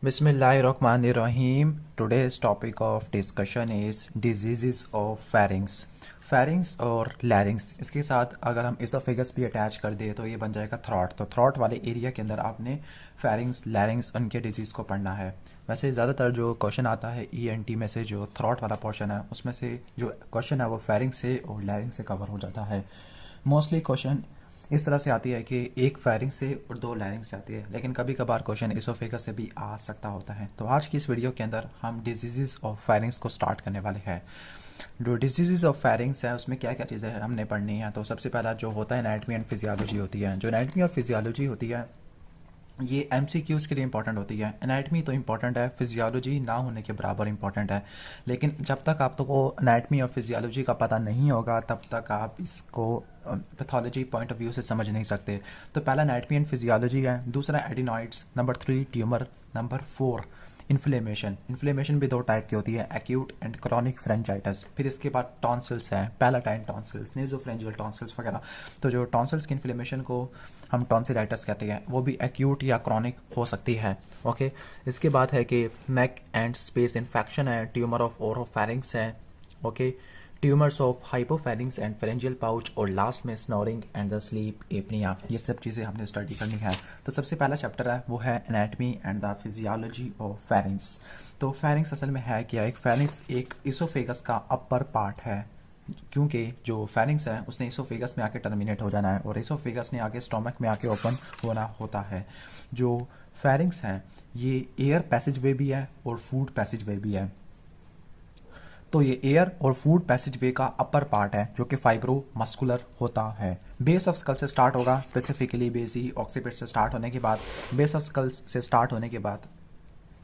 Bismillahirrahmanirrahim. Today's topic of discussion is diseases of pharynx. pharynx और larynx इसके साथ अगर हम esophagus भी अटैच कर दें तो ये बन जाएगा थ्रॉट। तो थ्रॉट वाले एरिया के अंदर आपने pharynx, larynx उनके डिजीज़ को पढ़ना है। वैसे ज़्यादातर जो क्वेश्चन आता है ENT में से जो थ्रॉट वाला पोर्शन है उसमें से जो क्वेश्चन है वो pharynx से और larynx से कवर हो जाता है। मोस्टली क्वेश्चन इस तरह से आती है कि एक फायरिंग से और दो लैरिंग से आती है, लेकिन कभी कभार क्वेश्चन इसोफेगस से भी आ सकता होता है। तो आज की इस वीडियो के अंदर हम डिजीज़ ऑफ फायरिंग्स को स्टार्ट करने वाले हैं। जो डिजीज़ ऑफ फायरिंग्स है उसमें क्या क्या चीज़ें हमने पढ़नी है। तो सबसे पहला जो होता है एनाटमी एंड फिजियोलॉजी होती है। जो एनाटमी और फिजियोलॉजी होती है ये MCQs के लिए इंपॉर्टेंट होती है। एनाटमी तो इंपॉर्टेंट है, फिजियोलॉजी ना होने के बराबर इंपॉर्टेंट है। लेकिन जब तक आप तो को एनाटमी और फिजियोलॉजी का पता नहीं होगा तब तक आप इसको पैथोलॉजी पॉइंट ऑफ व्यू से समझ नहीं सकते। तो पहला एनाटमी एंड फिजियोलॉजी है, दूसरा adenoids, number 3 tumour, number 4 inflammation. Inflammation भी दो टाइप की होती है, एक्यूट एंड क्रॉनिक फ्रेंजाइटिस। फिर इसके बाद टॉन्सिल्स हैं, पैलाटाइन टॉन्सिल्स, नेजोफ्रेंजियल टॉन्सिल्स वगैरह। तो जो टॉन्सिल्स की इन्फ्लेमेशन को हम टॉन्सिलाइटिस कहते हैं, वो भी एक्यूट या क्रॉनिक हो सकती है। ओके, इसके बाद है कि नेक एंड स्पेस इन्फेक्शन है, ट्यूमर ऑफ ओरोफैरिंक्स है, okay, tumours of hypopharynx and pharyngeal pouch, और लास्ट में snoring and the sleep apnoea. ये सब चीज़ें हमने स्टडी करनी है। तो सबसे पहला चैप्टर है वो है anatomy and the physiology of pharynx. तो फेरिंग्स असल में है क्या? एक फेरिंग्स एक इसोफेगस का अपर पार्ट है, क्योंकि जो फेरिंग्स है उसने इसोफेगस में आके टर्मिनेट हो जाना है और इसोफेगस ने आके स्टोमक में आके ओपन होना होता है। जो फेरिंग्स है ये एयर पैसेज वे भी है और फूड पैसेज वे भी है। तो ये एयर और फूड पैसेज वे का अपर पार्ट है जो कि फाइब्रो मस्कुलर होता है। बेस ऑफ स्कल से स्टार्ट होगा, स्पेसिफिकली बेसी ऑक्सीपिट से स्टार्ट होने के बाद, बेस ऑफ स्कल से स्टार्ट होने के बाद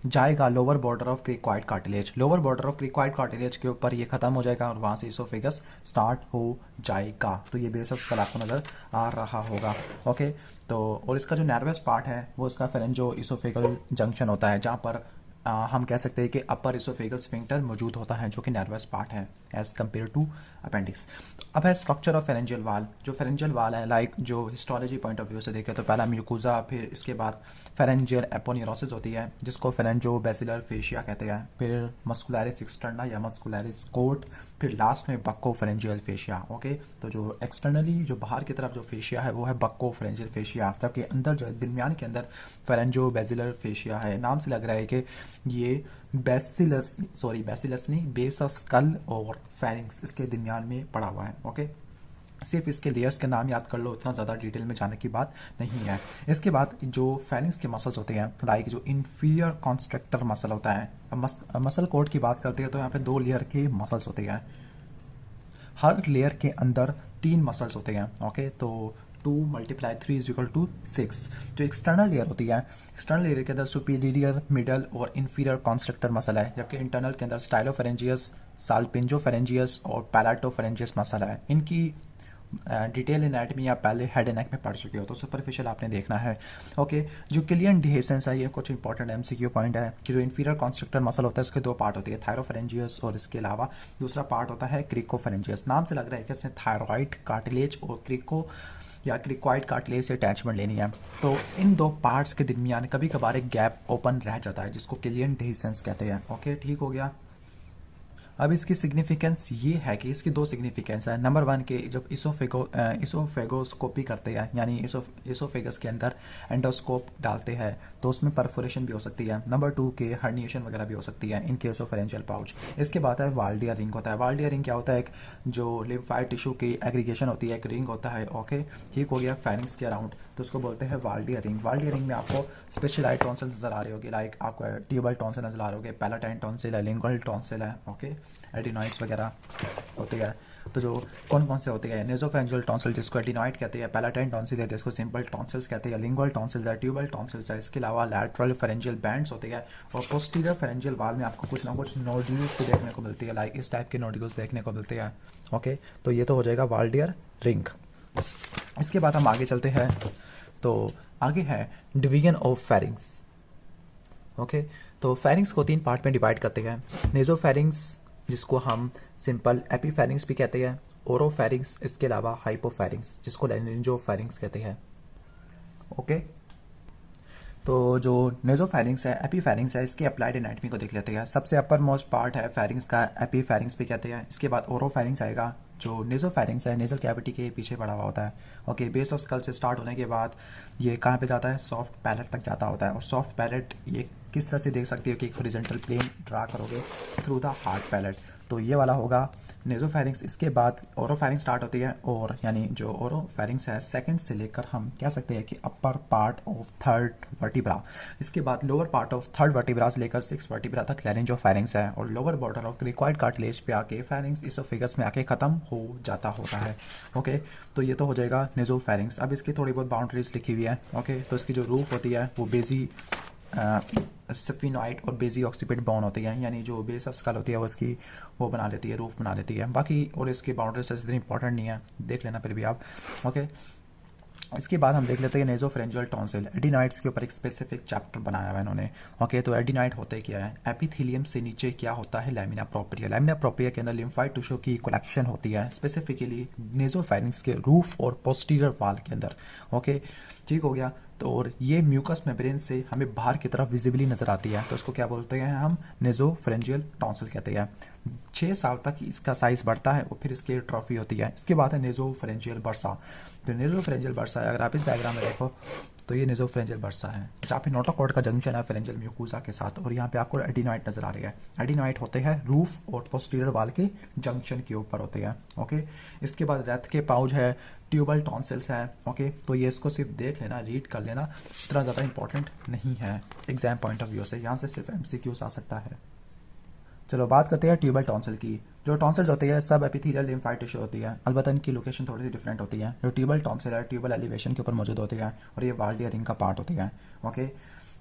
जाएगा lower border of cricoid cartilage. Lower border of cricoid cartilage के ऊपर ये खत्म हो जाएगा और वहां से इसोफेगस स्टार्ट हो जाएगा। तो ये बेस ऑफ स्कल आपको नजर आ रहा होगा। ओके, तो और इसका जो नर्वस पार्ट है वो इसका फेरेंजो इसोफेगल जंक्शन होता है, जहां पर हम कह सकते हैं कि अपर इसोफेगल स्फिंक्टर मौजूद होता है जो कि नर्वस पार्ट है एज कम्पेयर टू अपेंडिक्स। अब है स्ट्रक्चर ऑफ फेरेंजियल वाल। जो फेरेंजियल वाल है, लाइक जो हिस्टोलॉजी पॉइंट ऑफ व्यू से देखें तो पहला म्यूकोजा, फिर इसके बाद फेरेंजियल एपोन्यूरोसिस होती है जिसको फेरेंजो बेसिलर फेशिया कहते हैं, फिर मस्कुलरिस एक्सटर्ना या मस्कुलरिस कोट, फिर लास्ट में बक्को फेरेंजियल फेशिया। ओके, तो जो एक्सटर्नली जो बाहर की तरफ जो फेशिया है वो है बक्को फेरेंजियल फेशिया, जबकि अंदर जो दरमियान के अंदर फेरेंजो बेसिलर फेशिया है। नाम से लग रहा है कि ये बेसिलस नहीं, बेस ऑफ स्कल और फेरिंग्स इसके दरमियान में पड़ा हुआ है। ओके, सिर्फ इसके लेयर्स के नाम याद कर लो, इतना ज़्यादा डिटेल में जाने की बात नहीं है। इसके बाद जो फेरिंग्स के मसल्स होते हैं, लाइक जो इंफीरियर कॉन्स्ट्रक्टर मसल होता है, मसल कोड की बात करते हैं तो यहाँ पे 2 लेयर के मसल्स होते हैं। हर लेयर के अंदर 3 मसल्स होते हैं। ओके, तो 2 × 3 = 6। जो एक्सटर्नल लेयर होती है, एक्सटर्नल लेयर के अंदर सुपीरियर, मिडल और इंफीरियर कॉन्स्ट्रक्टर मसल है, जबकि इंटरनल के अंदर स्टाइलोफेरेंजियस, साल्पिंजोफेरेंजियस और पैलाटोफेरेंजियस मसल है। इनकी डिटेल एनाटमी आप पहले हेड एंड नेक में पढ़ चुके हो, तो सुपरफिशियल आपने देखना है। ओके, जो किलियन डिहेसेंस है ये कुछ इंपॉर्टेंट MCQ पॉइंट है कि जो इंफीरियर कॉन्स्ट्रक्टर मसल होता है उसके 2 पार्ट होती है, थायरोफेरेंजियस और इसके अलावा दूसरा पार्ट होता है क्रिकोफेरेंजियस। नाम से लग रहा है कि इसने थायरॉइड कार्टिलेज और क्रिको या क्रिकॉइड कार्टिलेज से अटैचमेंट लेनी है। तो इन 2 पार्ट्स के दरमियान कभी कभार एक गैप ओपन रह जाता है जिसको किलियन डिहेसेंस कहते हैं। ओके, ठीक हो गया। अब इसकी सिग्निफिकेंस ये है कि इसकी 2 सिग्निफिकेंस है। नंबर 1 के जब इसोफेगोस्कोपी करते हैं, यानी इसोफेगस के अंदर एंडोस्कोप डालते हैं तो उसमें परफोरेशन भी हो सकती है। नंबर 2 के हर्निएशन वगैरह भी हो सकती है in case of pharyngeal pouch. इसके बाद है वाल्डिया रिंग होता है। वाल्डिया रिंग क्या होता है? एक जो लिम्फाइड टिश्यू की एग्रीगेशन होती है, एक रिंग होता है। ओके, ठीक हो गया। फेरिंग्स के अराउंड तो उसको बोलते हैं वाल्डिया रिंग। वाल्डिया रिंग में आपको स्पेशलाइज्ड टॉन्सिल नजर आ रही होगी, लाइक आपको ट्यूबल टॉन्सिल नजर आ रहे होगे, पैलाटाइन टॉन्सिल है, लिंगुअल टॉन्सिल है, ओके, एडिनॉइड्स वगैरह होती है। तो जो कौन कौन से होते हैं? नेजोफेरेंजियल टॉन्सिल जिसको एडिनॉइड कहते हैं, पैलाटाइन टॉन्सिल है जिसको सिंपल टॉन्सिल्स कहते हैं, लिंगुअल टॉन्सिल है, ट्यूबल टॉन्सिल्स है। इसके अलावा लैटरल फेरेंजियल बैंड्स होते हैं और पोस्टीरियर फेरेंजियल वाल में आपको कुछ ना कुछ नोड्यूल्स देखने को मिलती है, लाइक इस टाइप के नोड्यूल्स देखने को मिलते हैं। ओके, तो ये तो हो जाएगा वाल्डियर रिंग। इसके बाद हम आगे चलते हैं, तो आगे है डिवीजन ऑफ फेरिंग्स। ओके, तो फेरिंग्स को 3 पार्ट में डिवाइड करते हैं। नेजोफेरिंग्स जिसको हम सिंपल एपीफेरिंग्स भी कहते हैं, ओरोफेरिंग्स, इसके अलावा हाइपोफेरिंग्स जिसको लेरिंजोफेरिंग्स कहते हैं। ओके, तो जो नेजोफेरिंग्स है, एपीफेरिंग्स है, इसके अप्लाइड एनाटमी को देख लेते हैं। सबसे अपर मोस्ट पार्ट है फेरिंग्स का, एपीफेरिंग्स भी कहते हैं। इसके बाद ओरोफेरिंग्स आएगा। जो नेजोफेरिंग्स है नेजल कैविटी के पीछे पड़ा हुआ होता है। ओके, बेस ऑफ स्कल से स्टार्ट होने के बाद ये कहाँ पे जाता है, सॉफ्ट पैलेट तक जाता होता है। और सॉफ्ट पैलेट ये किस तरह से देख सकते हो कि एक हॉरिजॉन्टल प्लेन ड्रा करोगे थ्रू द हार्ड पैलेट, तो ये वाला होगा नेजोफेरिंग्स। इसके बाद ओरोफेरिंग्स स्टार्ट होती है, और यानी जो ओरोफेरिंग्स है सेकंड से लेकर हम कह सकते हैं कि upper part of third vertebra. इसके बाद lower part of third vertebra से लेकर सिक्स वर्टिब्रा तक लैरिंजोफेरिंग्स है, और lower border of cricoid cartilage पे आके फेरिंग्स इसोफेगस में आके खत्म हो जाता होता है। ओके, तो ये तो हो जाएगा नेजोफेरिंग्स। अब इसकी थोड़ी बहुत बाउंड्रीज लिखी हुई है। ओके, तो इसकी जो रूफ होती है वो बेजी सफिनॉइड और बेजी ऑक्सीपिड बोन होती है, यानी जो बेस ऑफ स्कल होती है वो इसकी वो बना लेती है, रूफ बना लेती है। बाकी और इसकी बाउंड्रीज इतनी इंपॉर्टेंट नहीं है, देख लेना फिर भी आप। ओके, इसके बाद हम देख लेते हैं नेजोफेरेंजियल टॉन्सिल। एडिनाइड्स के ऊपर एक स्पेसिफिक चैप्टर बनाया हुआ है इन्होंने। ओके, तो एडिनाइड होते क्या है, एपिथेलियम से नीचे क्या होता है, लैमिना प्रोप्रिया। लैमिना प्रोप्रिया के अंदर लिम्फाइड टिश्यू की कलेक्शन होती है, स्पेसिफिकली नेजोफेरिंग्स के रूफ और पोस्टीरियर वाल के अंदर। ओके, ठीक हो गया। तो और ये म्यूकस मेम्ब्रेन से हमें बाहर की तरफ विजिबली नजर आती है, तो उसको क्या बोलते हैं हम, नेजोफेरेंजियल टॉन्सिल कहते हैं। 6 साल तक इसका साइज बढ़ता है और फिर इसकी एट्रोफी होती है। इसके बाद है नेजोफेरेंजियल बर्सा। तो नेजोफेरेंजियल बर्सा है, अगर आप इस डायग्राम में देखो तो ये नेजोफेरेंजियल बर्सा है, जहाँ पे नोटोकॉर्ड का जंक्शन है फेरेंजियल म्यूकोसा के साथ, और यहाँ पे आपको एडिनाइड नजर आ रही है। एडिनाइड होते हैं रूफ और पोस्टीरियर वाल के जंक्शन के ऊपर होते हैं। ओके, इसके बाद रेथ के पाउच है, ट्यूबल टॉन्सिल्स है। ओके, तो ये इसको सिर्फ देख लेना, रीड कर लेना, इतना ज़्यादा इंपॉर्टेंट नहीं है एग्जाम पॉइंट ऑफ व्यू से, यहाँ से सिर्फ एमसीक्यूज आ सकता है। चलो बात करते हैं ट्यूबल टॉन्सिल की। जो टॉन्सिल्स होती है सब एपिथेलियल लिम्फाइड टिश्यू होती है, अलबत्ता इनकी लोकेशन थोड़ी सी डिफरेंट होती है। जो ट्यूबल टॉन्सिल है ट्यूबल एलिवेशन के ऊपर मौजूद होती है, और ये वाल्डियर रिंग का पार्ट होती है। ओके,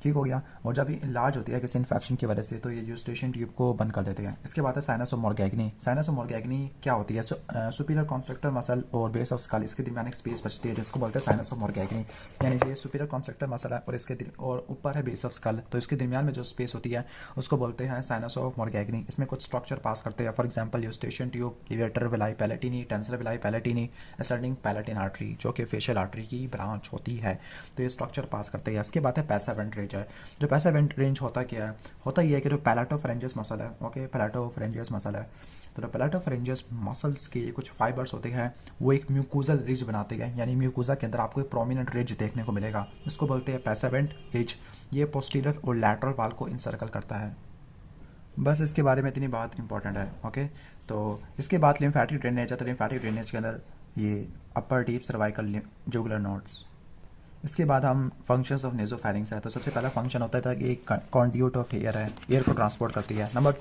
ठीक हो गया। और जब ये लार्ज होती है किसी इन्फेक्शन की वजह से, तो ये यूस्टेशियन ट्यूब को बंद कर देते हैं। इसके बाद है साइनस ऑफ मॉर्गैगनी। साइनस ऑफ मॉर्गैगनी क्या होती है, सुपीरियर कॉन्स्ट्रक्टर मसल और बेस ऑफ स्कल, इसके दरमियान एक स्पेस बचती है जिसको बोलते हैं साइनस ऑफ मॉर्गैगनी। यानी ये सुपीरियर कॉन्स्ट्रक्टर मसल है और इसके और ऊपर है बेस ऑफ स्कल, तो इसके दरमियान में जो स्पेस होती है उसको बोलते हैं साइनस ऑफ मॉर्गैगनी। इसमें कुछ स्ट्रक्चर पास करते हैं, for example Eustachian tube, levator veli palatini, tensor veli palatini, ascending palatine artery जो कि फेशियल आर्टरी की ब्रांच होती है, तो ये स्ट्रक्चर पास करते हैं। इसके बाद है पैसिव वेंट्रेज है। जो पैसिव वेंट्रेज होता क्या है, होता ये है कि जो पैलेटोफेरेंजियस मसल है, ओके, पैलेटोफेरेंजियस मसल है, तो जो पैलेटोफेरेंजियस मसल्स के कुछ फाइबर्स होते हैं वो एक म्यूकोजल रिज बनाते हैं, यानी म्यूकोजा के अंदर आपको एक प्रोमिनेंट रिज देखने को मिलेगा, इसको बोलते हैं पैसिवेंट रिज। ये पोस्टीरियर और लैटरल वाल को इंसर्कल करता है। बस इसके बारे में इतनी बात इंपॉर्टेंट है। ओके, तो इसके बाद लिम्फेटिक ड्रेनेज है। तो लिम्फेटिक ड्रेनेज के अंदर ये अपर डीप सर्वाइकल जुगुलर नोड्स। इसके बाद हम फंक्शंस ऑफ नेजोफेरिंग्स है। तो सबसे पहला फंक्शन होता था कि एक कॉन्ड्यूट ऑफ एयर है, एयर को ट्रांसपोर्ट करती है। नंबर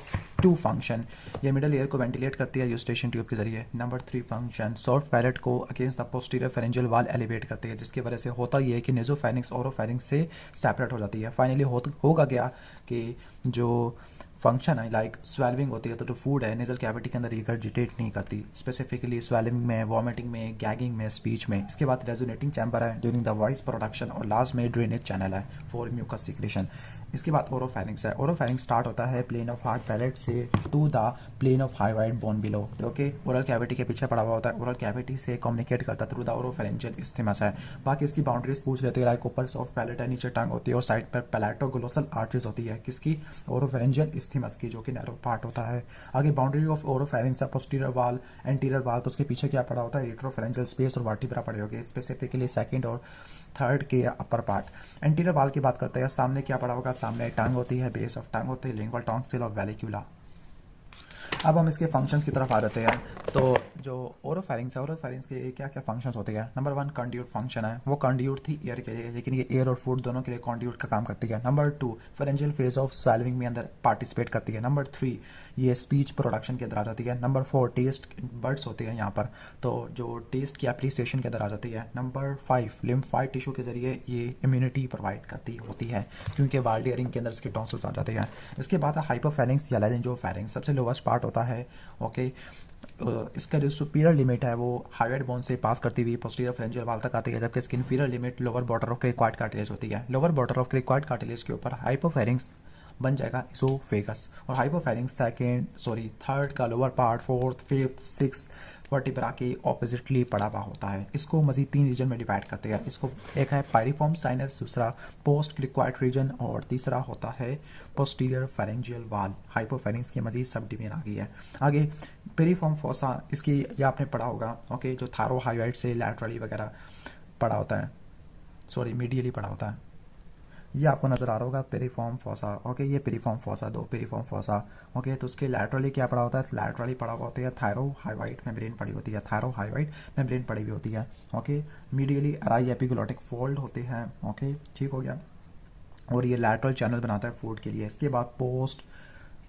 2 फंक्शन, ये मिडल एयर को वेंटिलेट करती है यूस्टेशियन ट्यूब के जरिए। नंबर 3 फंक्शन, सॉफ्ट पैलेट को अगेंस्ट द पोस्टीरियर फेरेंजियल वाल एलिवेट करती है, जिसकी वजह से होता ये है कि नेजोफेरिंग्स ओरोफेरिंग्स से सेपरेट हो जाती है। फाइनली होगा क्या कि जो फंक्शन है लाइक स्वेलिंग होती है, तो जो फूड है नेजल कैविटी के अंदर रिगर्जिटेट नहीं करती, स्पेसिफिकली स्वेलिंग में, वॉमिटिंग में, गैगिंग में, स्पीच में। इसके बाद रेजोनेटिंग चैम्बर है ड्यूरिंग द वॉइस प्रोडक्शन, और लास्ट में ड्रेनेज चैनल है फॉर म्यूकस सिक्रेशन। इसके बाद ओरोफेरिंग्स है। ओरोफेरिंग्स स्टार्ट होता है प्लेन ऑफ हार्ड पैलेट से to the plane of hyoid bone below, जो कि ओरल कैविटी के पीछे पड़ा हुआ होता है, ओरल कैविटी से कम्युनिकेट करता है थ्रू द ओरोफेरेंजियल इस्थेमस है। बाकी इसकी बाउंड्रीज पूछ लेते हैं, लाइक ऊपर सॉफ्ट पैलेट है, नीचे टंग होती है, और साइड पर पैलेटोग्लोसल आर्टरीज होती है, किसकी, ओरोफेरेंजियल इस्थेमस की, जो कि नैरो पार्ट होता है। आगे बाउंड्री ऑफ ओरोफेरिंग्स है, पोस्टीरियर वाल, एंटीरियर वाल, तो उसके पीछे क्या पड़ा होता है, रेट्रोफेरेंजियल स्पेस और वर्टिब्रा पड़े होंगे, स्पेसिफिकली सेकंड और थर्ड के अपर पार्ट। एंटीरियर वाल की बात करते हैं, सामने क्या पड़ा होगा, सामने टंग होती है, बेस ऑफ टंग होती है, लिंगुअल टॉन्सिल और वेलिक्यूला। अब हम इसके फंक्शंस की तरफ आ जाते हैं। तो जो ओरोफेरिंग्स है, ओरोफेरिंग्स के क्या क्या फंक्शंस होते हैं। नंबर 1 कंड्यूट फंक्शन है, वो कंड्यूट थी एयर के लिए, लेकिन ये एयर और फूड दोनों के लिए कंड्यूट का काम करती है। Number 2 pharyngeal phase of swelling में अंदर पार्टिसिपेट करती है। नंबर 3 ये स्पीच प्रोडक्शन के अंदर आ जाती है। नंबर 4 टेस्ट बर्ड्स होते हैं यहाँ पर, तो जो टेस्ट की एप्रिसिएशन के अंदर आ जाती है। नंबर 5 लिम्फाइड टिश्यू के जरिए ये इम्यूनिटी प्रोवाइड करती होती है, क्योंकि वाल्डियरिंग के अंदर इसके टॉन्सिल्स आ जाते हैं। इसके बाद हाइपोफेरिंग्स या लैरिंजोफेरिंग्स, सबसे लोवेस्ट पार्ट होता है। ओके, इसका जो सुपीरियर लिमिट है वो हाइवेड बोन से पास करती हुई पोस्टीरियर फेरेंजियल वाल तक आती है, जबकि इसकी inferior limit lower border of cricoid cartilage होती है। Lower border of cricoid cartilage के ऊपर हाइपोफेरिंग्स बन जाएगा इसोफेगस, और हाइपोफेरिंग्स थर्ड का lower part, fourth, fifth, six, vertebra के ऑपोजिटली पड़ा हुआ होता है। इसको मजीद 3 रीजन में डिवाइड करते हैं। इसको एक है पायरिफॉर्म साइनस, दूसरा पोस्ट क्रिक्वाइड रीजन और तीसरा होता है पोस्टीरियर फेरेंजियल वाल। हाइपोफेरिंक्स की मजीद सब डिवीजन आ गई है। आगे पेरिफॉर्म फोसा, इसकी ये आपने पढ़ा होगा, ओके, जो थायरोहाइड से लैटरली वगैरह पड़ा होता है, सॉरी मीडियली पड़ा होता है। ये आपको नजर आ रहा होगा पेरिफॉर्म फोसा, ओके, ये पेरिफॉर्म फोसा, दो पेरिफॉर्म फोसा, ओके। तो उसके लैटरली क्या पड़ा होता है, लैटरली पड़ा हुआ होता है थायरोहाइड मेम्ब्रेन पड़ी होती है, थायरोहाइड मेम्ब्रेन पड़ी हुई होती है, ओके। मीडियली अराई एपिग्लोटिक फोल्ड होते हैं, ओके, ठीक हो गया। और ये लैटरल चैनल बनाता है फूड के लिए। इसके बाद पोस्ट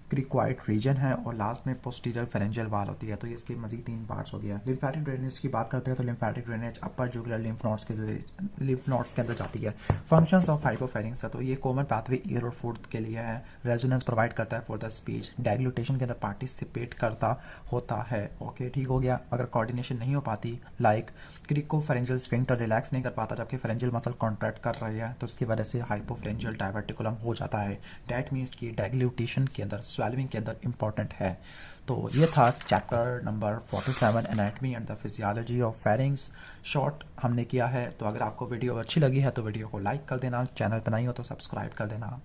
क्रिक्वाइड रीजन है और लास्ट में पोस्टीरियर फेरेंजियल वाल होती है। तो इसके मजीद 3 पार्ट्स हो गया। लिम्फेटिक ड्रेनेज की बात करते हैं तो लिम्फेटिक ड्रेनेज अपर जुगुलर लिम्फ नोड्स के अंदर जाती है। फंक्शंस ऑफ हाइपोफेरिंक्स है तो ये कॉमन पाथवे ईयर और फूड के लिए है। रेजोनेंस प्रोवाइड करता है फॉर द स्पीच, डायग्लूटेशन के अंदर पार्टिसिपेट करता होता है, ओके, ठीक हो गया। अगर कोऑर्डिनेशन नहीं हो पाती, लाइक क्रिकोफेरेंजियल स्फिंक्टर रिलैक्स नहीं कर पाता जबकि फेरेंजियल मसल कॉन्ट्रैक्ट कर रही है, तो उसकी वजह से हाइपोफेरेंजियल डायवर्टिकुलम हो जाता है। डैट मीन्स की डायग्लूटेशन के अंदर, स्वेलविंग के अंदर इंपॉर्टेंट है। तो ये था chapter number 47, anatomy and the physiology of pharynx. Short हमने किया है। तो अगर आपको वीडियो अच्छी लगी है तो वीडियो को लाइक कर देना, चैनल पर नहीं हो तो सब्सक्राइब कर देना।